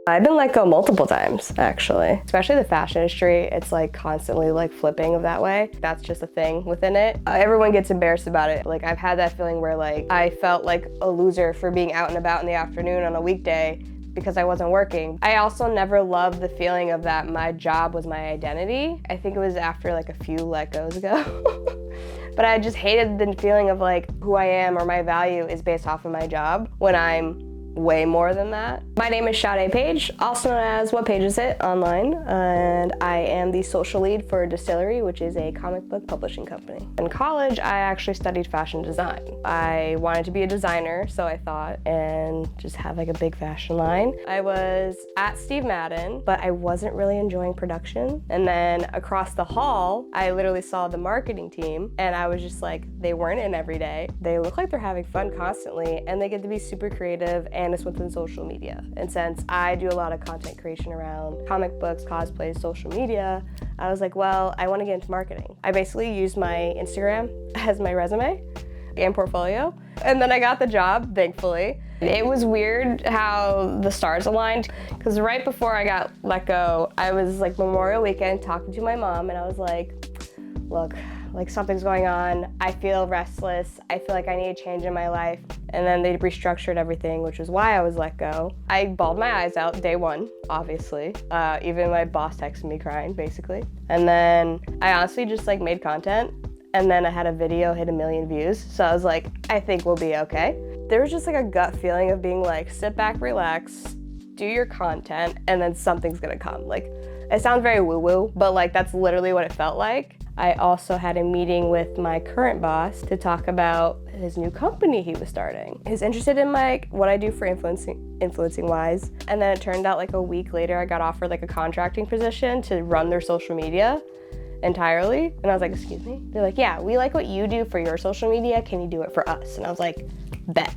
I've been let go multiple times, actually. Especially the fashion industry, it's like constantly like flipping of that way. That's just a thing within it. Everyone gets embarrassed about it. Like I've had that feeling where like I felt like a loser for being out and about in the afternoon on a weekday because I wasn't working. I also never loved the feeling of that my job was my identity. I think it was after like a few let goes ago. But I just hated the feeling of like who I am or my value is based off of my job when I'm way more than that. My name is Sadé Page, also known as What Page Is It online, and I am the social lead for Distillery, which is a comic book publishing company. In college, I actually studied fashion design. I wanted to be a designer, so I thought, and just have like a big fashion line. I was at Steve Madden, but I wasn't really enjoying production. And then across the hall, I literally saw the marketing team, and I was just like, they weren't in every day. They look like they're having fun constantly, and they get to be super creative, and it's within social media. And since I do a lot of content creation around comic books, cosplays, social media, I was like, well, I want to get into marketing. I basically used my Instagram as my resume and portfolio. And then I got the job, thankfully. It was weird how the stars aligned, because right before I got let go, I was like Memorial Weekend talking to my mom, and I was like, look, like something's going on. I feel restless. I feel like I need a change in my life. And then they restructured everything, which is why I was let go. I bawled my eyes out day one, obviously. Even my boss texted me crying, basically. And then I honestly just like made content. And then I had a video hit 1 million views. So I was like, I think we'll be okay. There was just like a gut feeling of being like, sit back, relax, do your content, and then something's gonna come. Like, it sounds very woo-woo, but like that's literally what it felt like. I also had a meeting with my current boss to talk about his new company he was starting. He was interested in like what I do for influencing wise. And then it turned out like a week later, I got offered like a contracting position to run their social media entirely. And I was like, excuse me? They're like, yeah, we like what you do for your social media. Can you do it for us? And I was like, bet.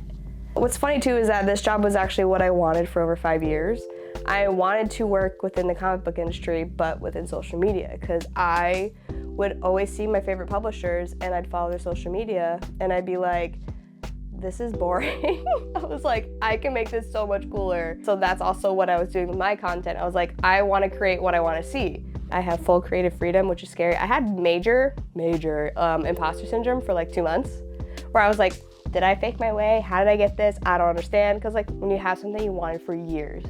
What's funny too is that this job was actually what I wanted for over 5 years. I wanted to work within the comic book industry, but within social media, because I would always see my favorite publishers and I'd follow their social media and I'd be like, this is boring. I was like, I can make this so much cooler. So that's also what I was doing with my content. I was like, I want to create what I want to see. I have full creative freedom, which is scary. I had major imposter syndrome for like 2 months, where I was like, did I fake my way? How did I get this? I don't understand. Because like when you have something you wanted for years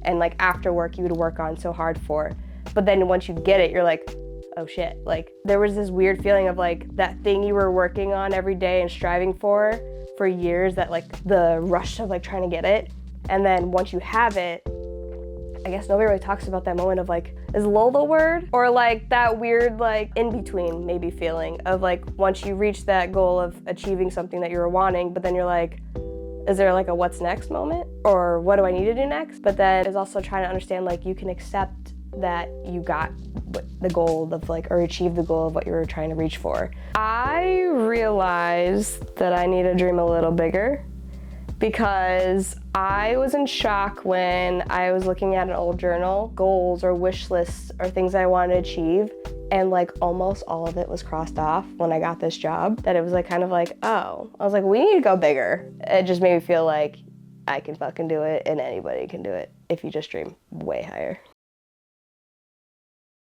and like after work you would work on so hard for, but then once you get it, you're like, oh shit. Like there was this weird feeling of like that thing you were working on every day and striving for years, that like the rush of like trying to get it. And then once you have it, I guess nobody really talks about that moment of like, is lull the word? Or like that weird like in between maybe feeling of like once you reach that goal of achieving something that you were wanting, but then you're like, is there like a what's next moment? Or what do I need to do next? But then it's also trying to understand like you can accept that you got the goal of like, or achieve the goal of what you were trying to reach for. I realized that I need to dream a little bigger, because I was in shock when I was looking at an old journal, goals or wish lists or things I wanted to achieve, and like almost all of it was crossed off when I got this job, that it was like kind of like, oh, I was like, we need to go bigger. It just made me feel like I can fucking do it and anybody can do it if you just dream way higher.